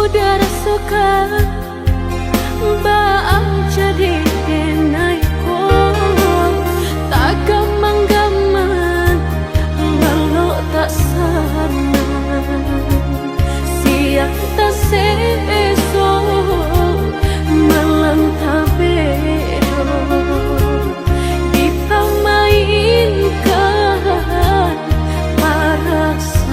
udara suka baang jadi denai ko tak gamang-gamang walau tak sana siang tak seso malam tak bedo dipamainkan perasaan.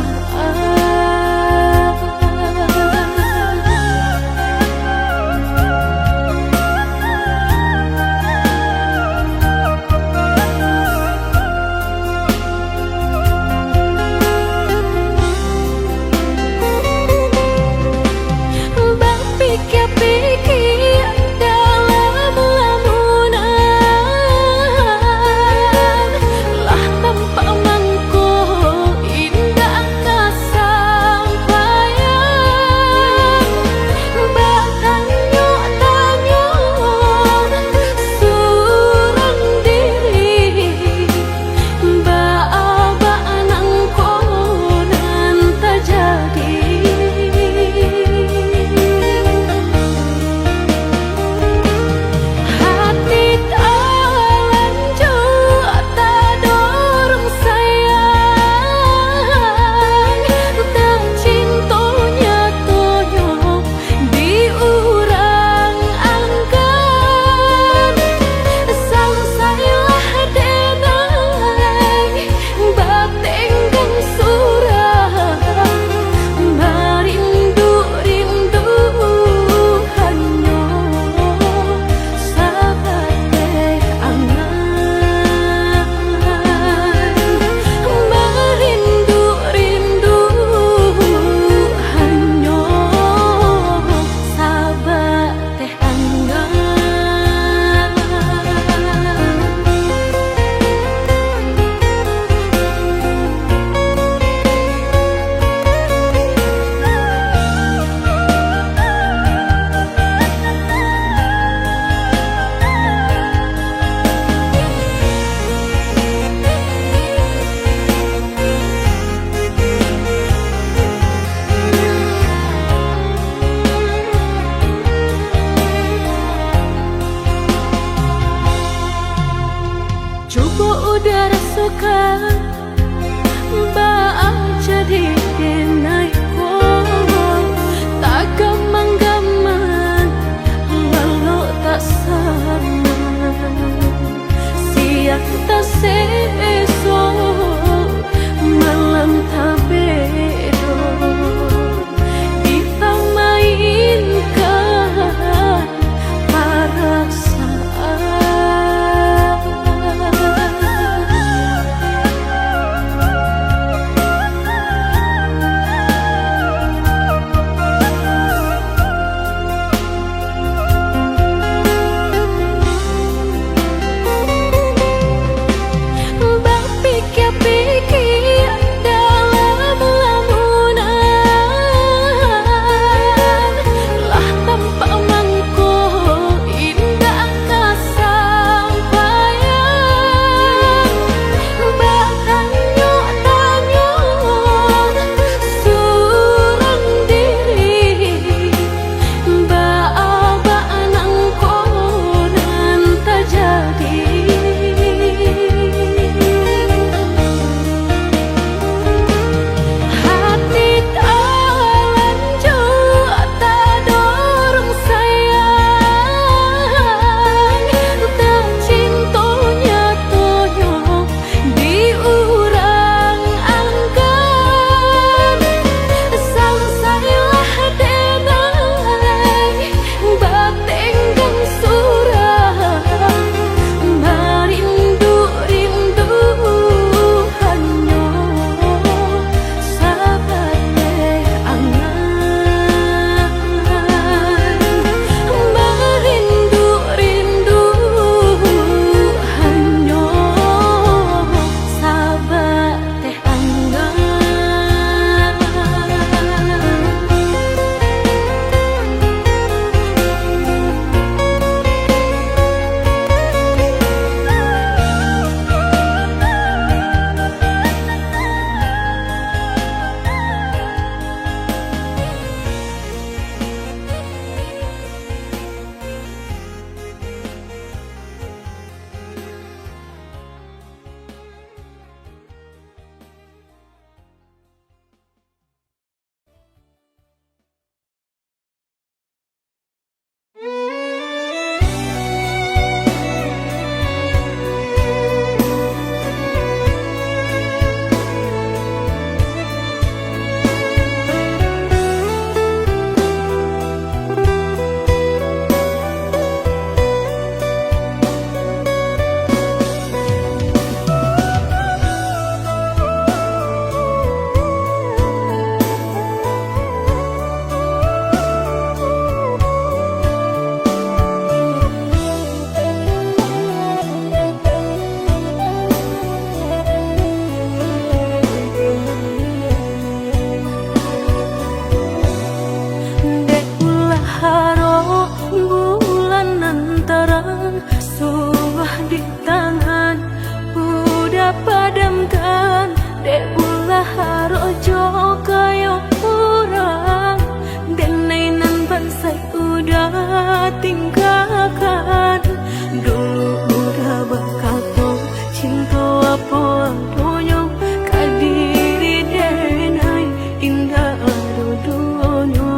harojo kayo orang denainan bansai udah tinggalkan dulu udah bakato cinta apa adonyo kadiri denai indah adonyo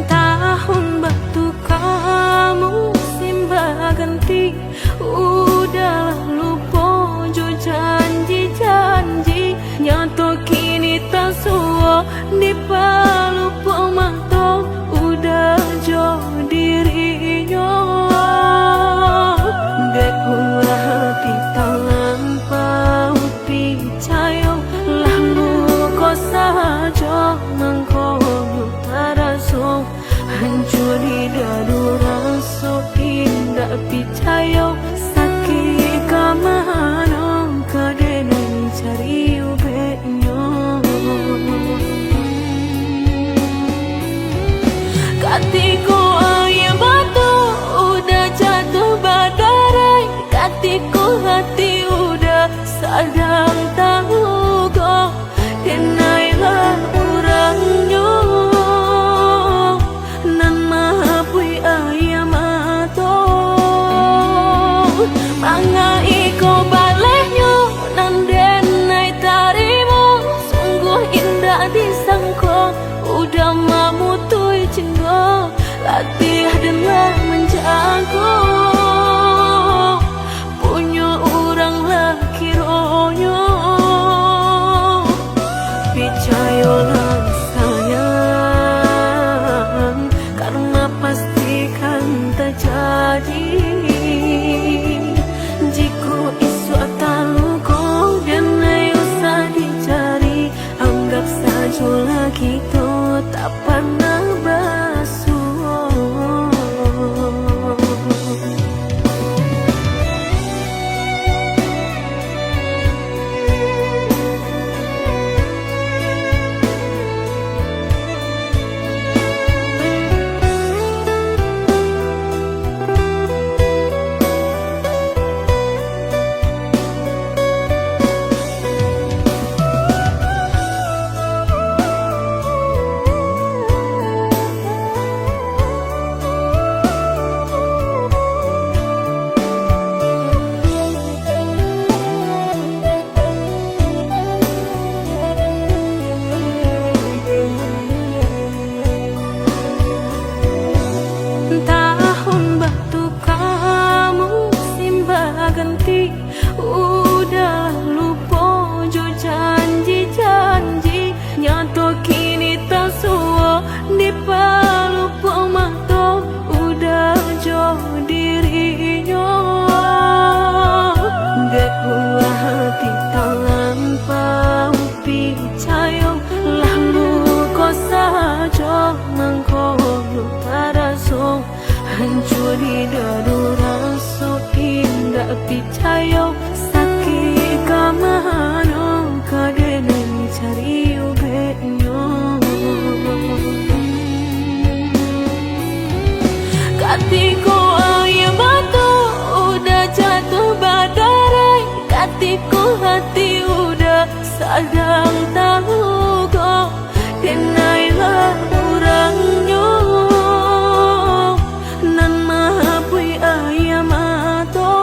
tahun batu kamu simba ganti udah lupa jo janji-janji nyato kini tak suo di palupo mato udah jo dirinya dek ulah hati tangan pau picayo lalu ko saja mangkono taraso hancur di dadu raso indah picayo sakit kamano kadene cari ubenyo katiku ayam batu udah jatuh badarai katiku hati udah sadang tahu kok denailah orangnya nan mahapui ayam atau mangai ko balehnya nan denai tarimu sungguh indah disangko udah mamutui cinta latih denlah menjago punya orang laki ronyo picayolah sayang karena pastikan terjadi jika isu ataluko dan usah dicari anggap saja lagi to tak pernah basuh ganti udah lupa jo janji-janji nyato kini tak suo di palupo mato udah jo dirinya dek ulah hati tangan pau picayo lalu ko saja mangkono taraso hancur di dadu raso indah picayo sakit kamano kadene cari ubenyo katiku ayam batu udah jatuh badarai katiku hati udah sadang tahu kok denailah orangnya nan mahapui ayam atau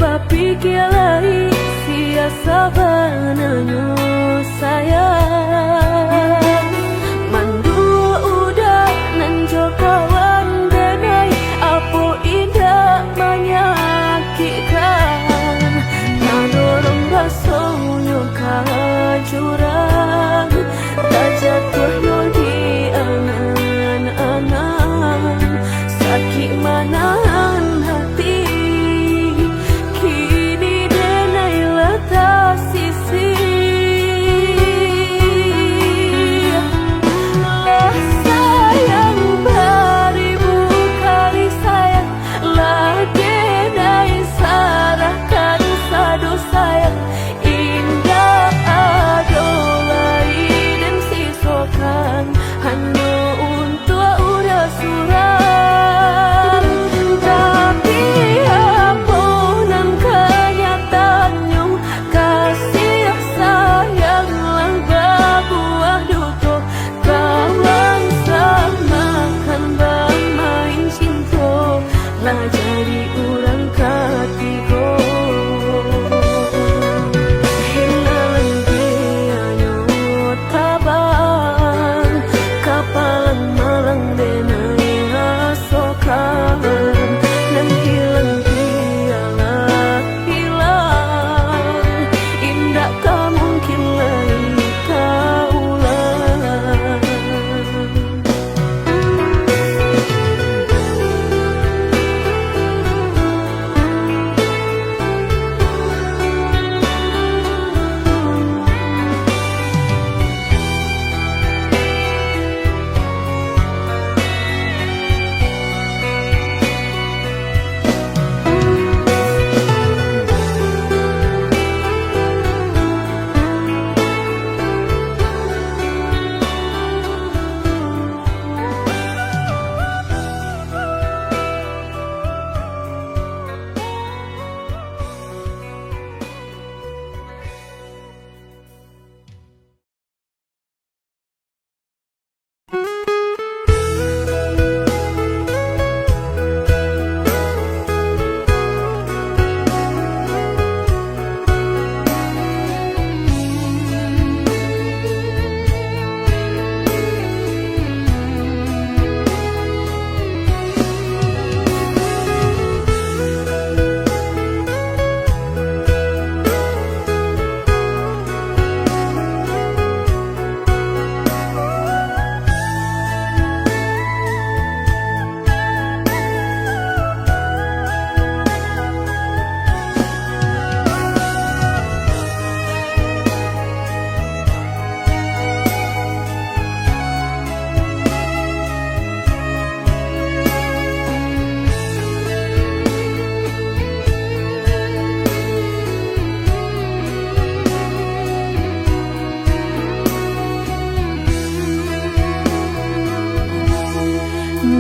bapikir lagi siasa bananyo sayang mandu udah nanjo kawan denai apo indah menyakitkan nadorong basonyo kajurang tak jatuh yo di angan-angan sakit manahan hati kini denai letak sisi lah sayang beribu kali sayang lah denai sarahkan sadu sayang indah adolai dan sisokan hanya untuk udah surat tapi ampunan kenyataannya kasih sayang lang berbuah duto kawan samakan bang main cinta lah jadi orang ketiga hilang dia nyot tabang kapalan malang denai asokan dan hilang dialah hilang indah tak mungkin lagi kaulang.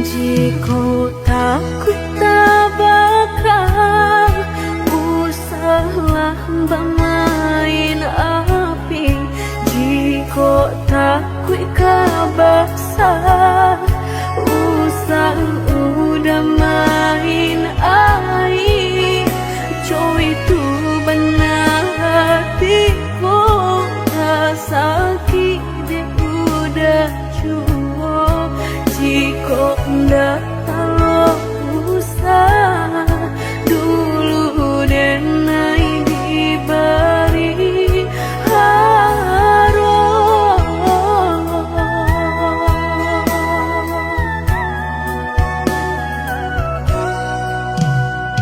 Jika takut tak bakal usahlah bermain api jika takut kabasa usah udah main air cow itu benar hatiku sakit dia udah cukup jika ndak kalau usah dulu denai diberi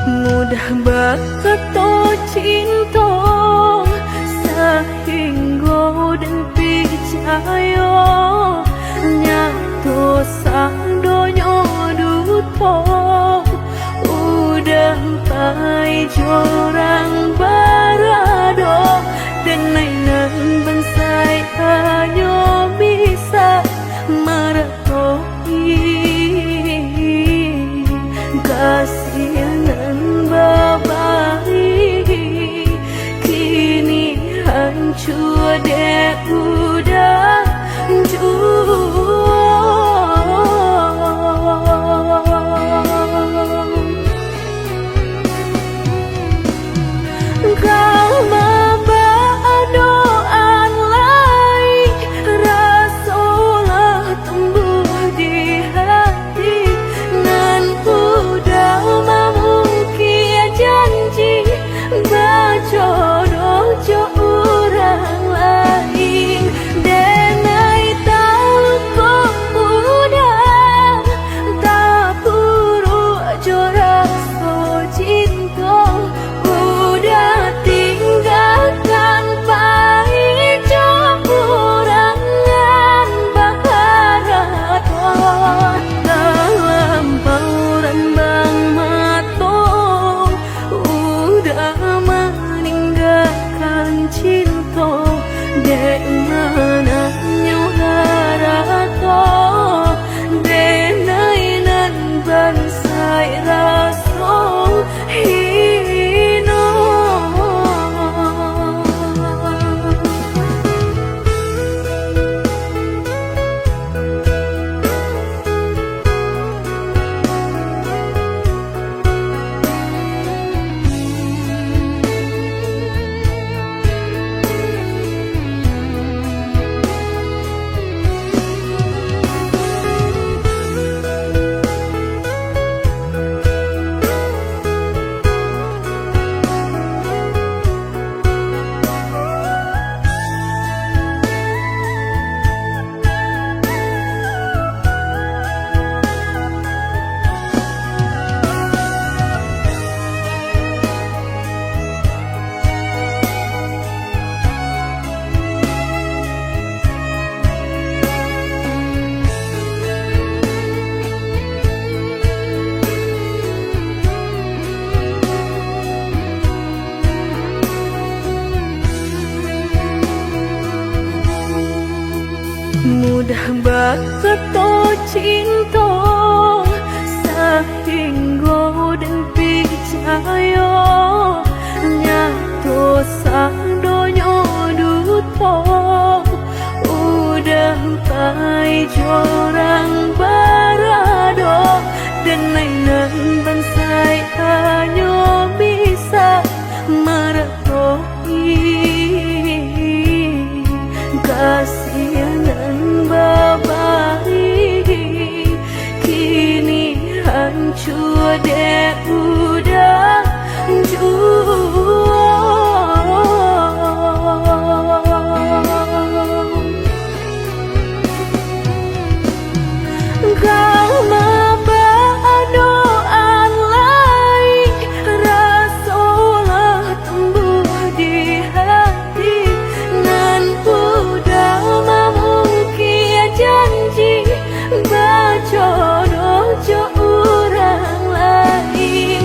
mudah berkata cinta sehingga dan percaya nyata sandonyo duto udah pai jorang barado dan nainan bensai hanya bisa meretoi kasihan babari kini hancur deh udah Kau membawa doa lain, Rasulullah tumbuh di hati, nan udah memungkir janji berjodoh jo orang lain. Denai tahu kau udah tak buru jorak so cinta, udah tinggalkan pahit jo urangan baharato. Dalam bauran bang matong udah meninggalkan cinta, dek mana nyuharato, denai nan bansai raso hino. Mudah berketo cinta sehingga dan percaya, nyato sang donyo duto udah pai jorang barado, dan mainan bansai hanya bisa meretohi kasihanan babari, kini hancur dek udah jua. Kau membawa doa lain, Rasulullah tumbuh di hati, nan udah memungkir janji berjodoh jo orang lain.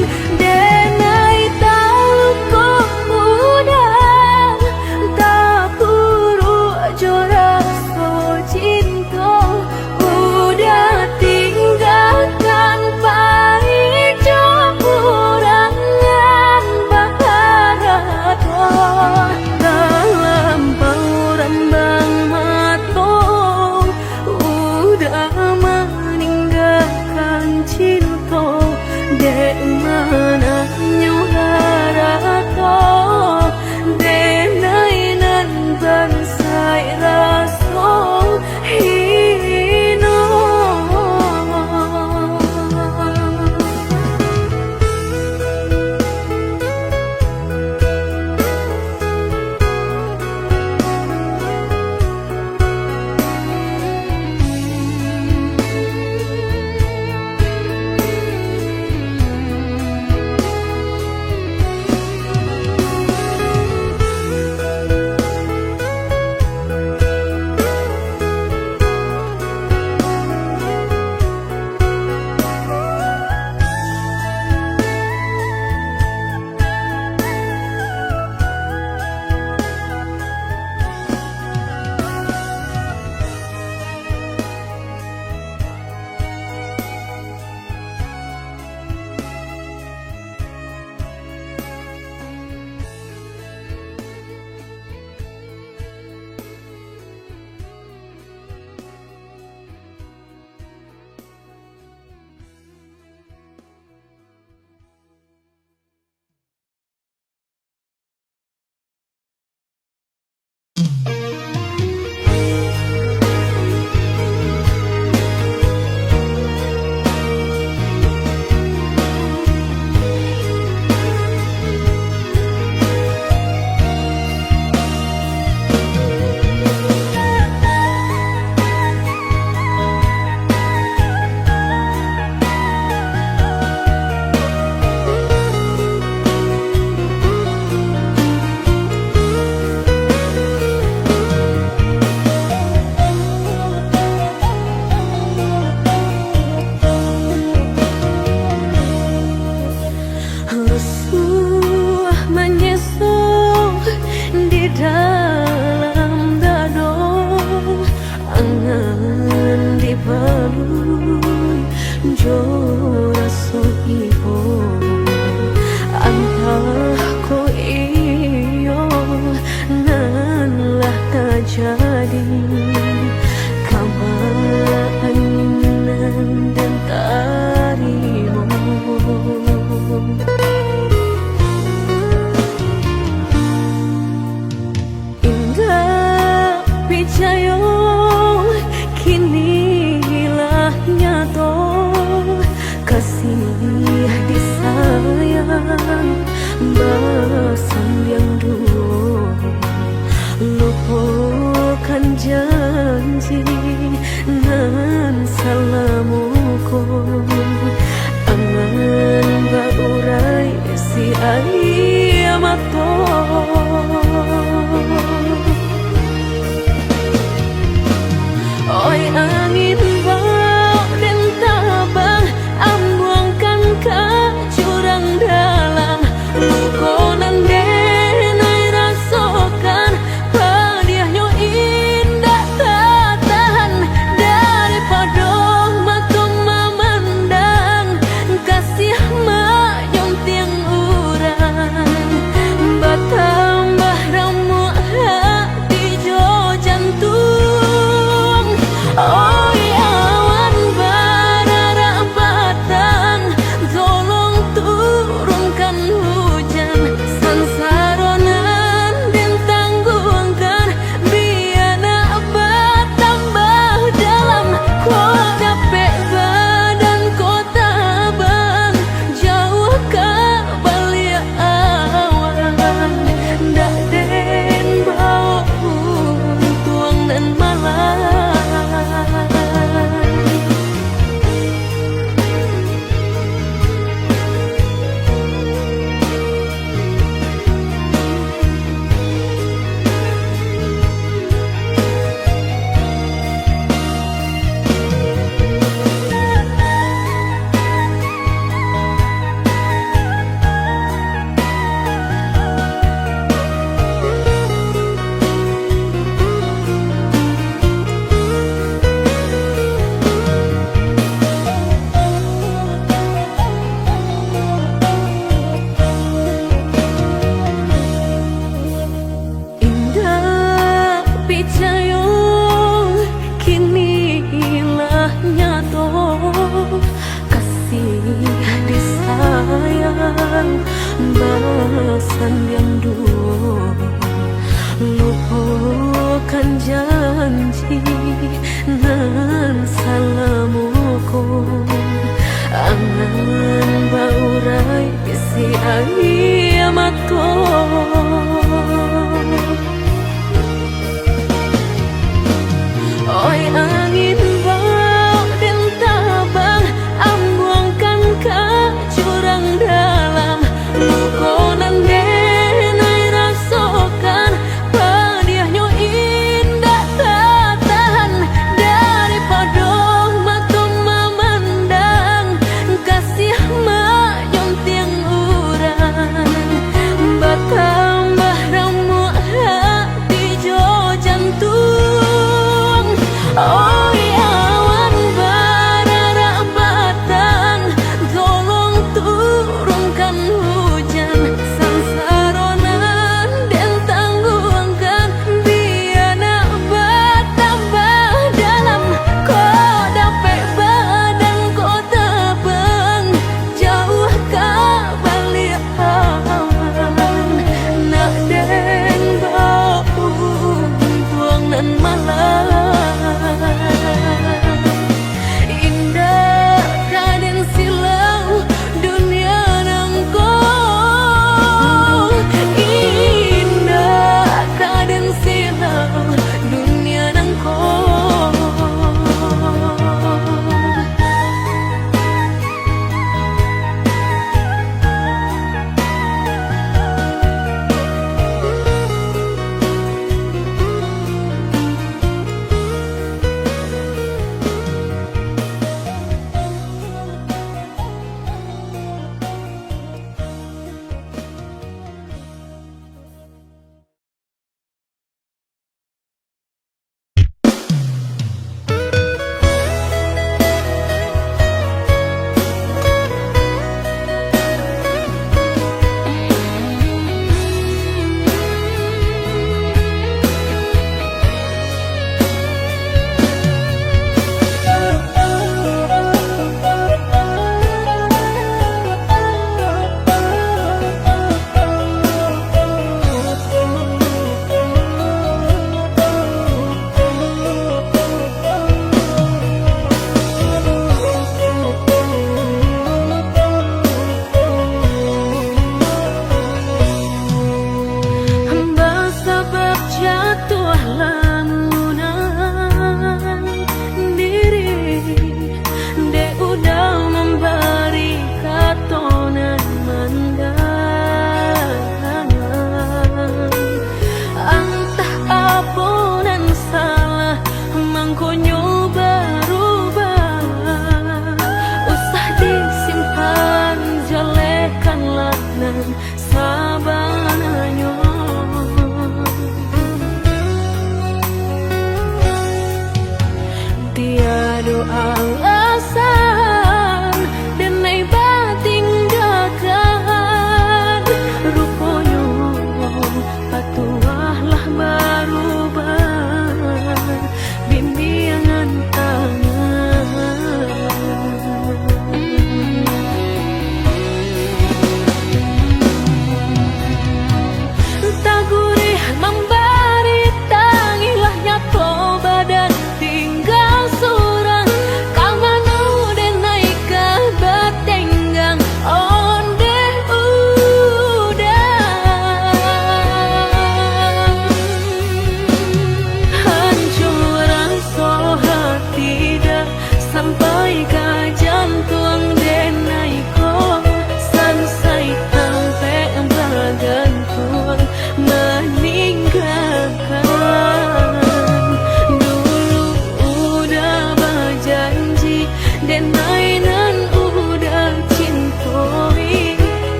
jadi keinginan dan tarimu. Indah picayo kini hilah nyato, kasih disayang basan yang dulu, lupakan janji nan salamuku, angan baurai si ayamato. Oi angin bau dan tabang, ambuangkan ke jurang dalam, lukonan denai rasakan, padiahnya indah tak tahan, daripada matung memandang, kasih mayong tiang urang, batambah ramu hati jo jantung. Oi awan barara batang, tolong turunkan hujan, sansaronan dan tanggungan, biana batambah dalam, kau dapet badan kota bang, jauh ke balik awan, dak den bau tuang dan malam. Picayo kini hilah nyato, kasih disayang basan yang dulu, lupakan janji nan salamuku, angan baurai si ayamato. Oi angin bau dan tabang, ambuangkan ke jurang dalam, lukonan denai rasakan, padiahnya indah tak tahan, daripada matung memandang, kasih mayong tiang urang,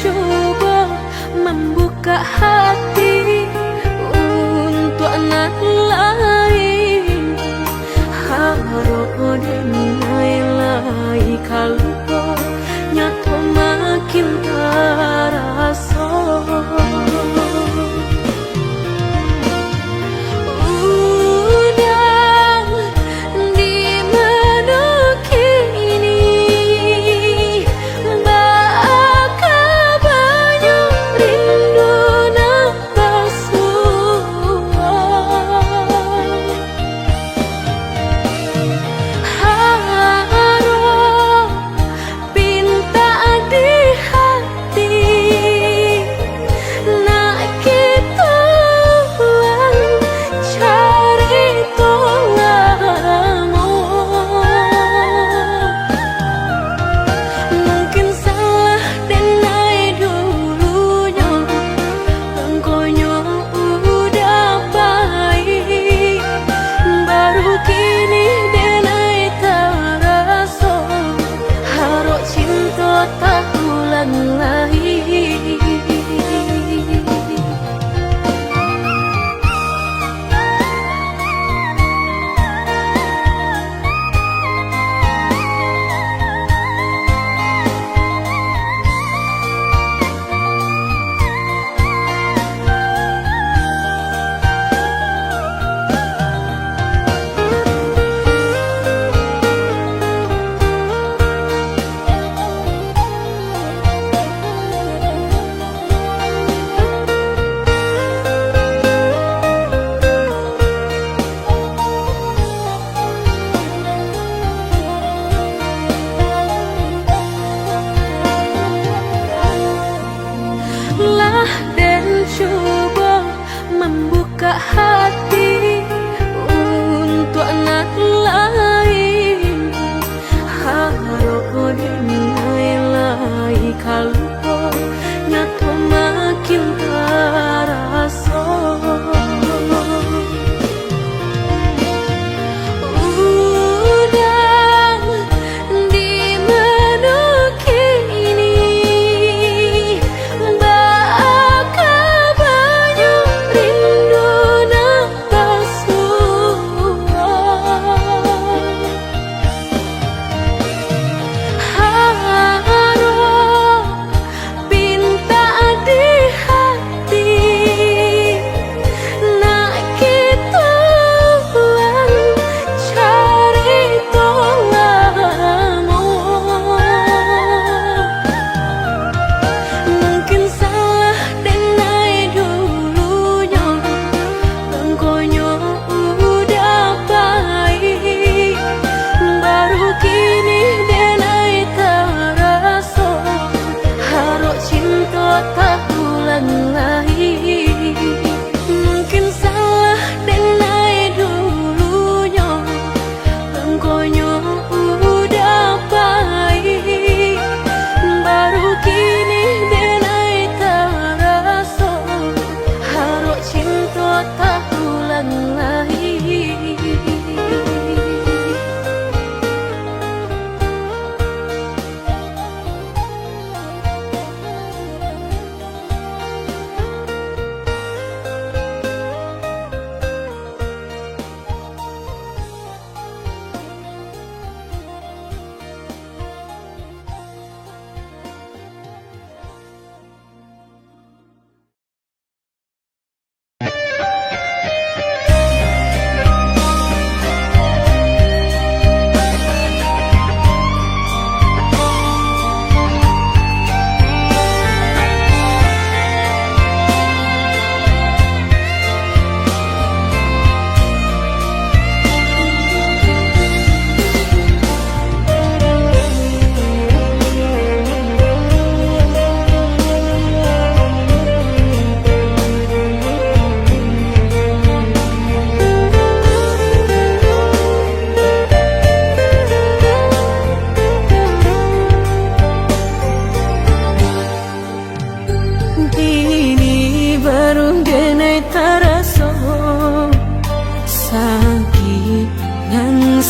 Coba membuka hati untuk anak lain, haro denai lai kalau nyato makin terasa. Dan coba membuka hati untuk anak lain, haro denai lai kalau nyato makin terasa.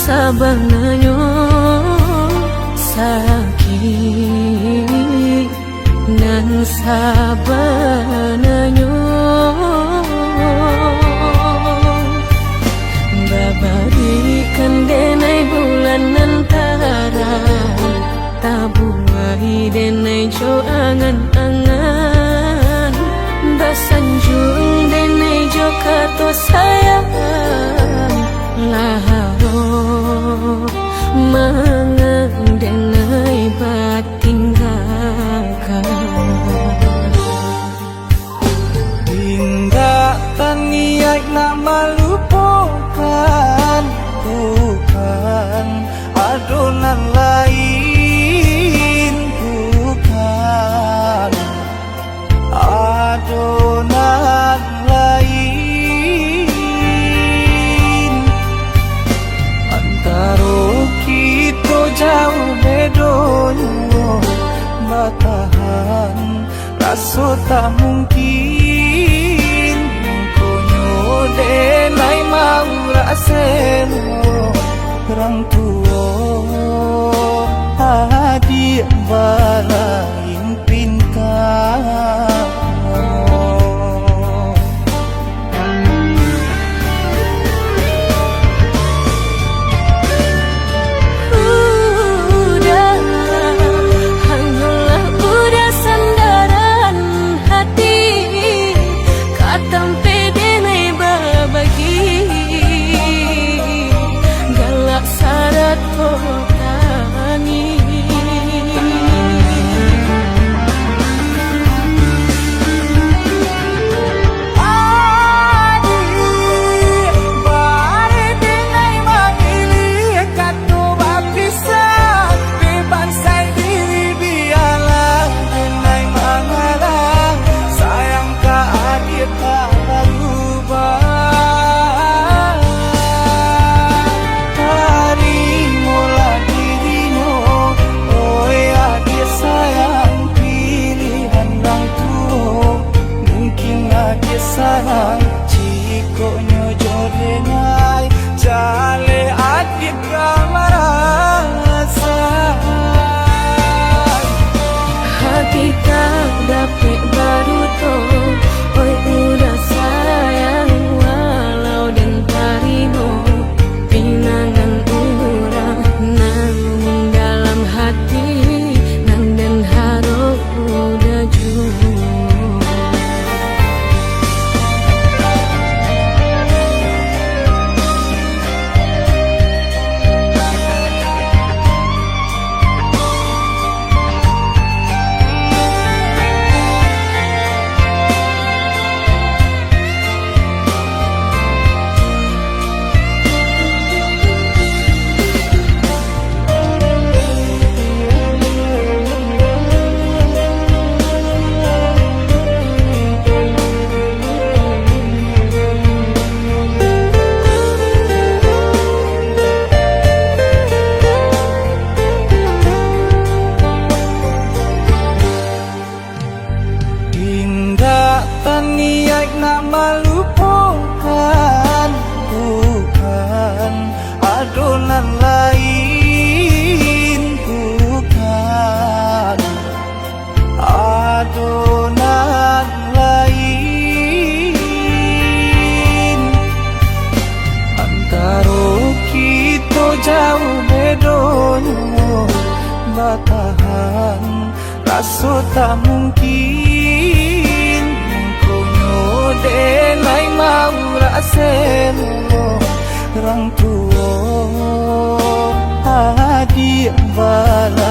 sabananyo sakit nan sabananyo babarikan denai bulan antara tabuai denai jo angan-angan basanjung denai jo kato sayang laharo mangang denai batinggalkan Indah taniai nak melupakan bukan adonan lain bukan adonan lain antara kita jauh bedonyo batahan rasa tak mungkin konyo denai mau raseno orang tua hadiah balain pintar sarang cikonyo jodenai jale adik ramarasa hati tak dapat baru to oi udah sayang walau dan tarino pinangan urang namun dalam hati nang dan harap udah jujur niat nak melupakan bukan adonan lain bukan adonan lain antara kita jauh bedonyo batahan rasa tak mungkin denai mau raseno orang tua hadiah bala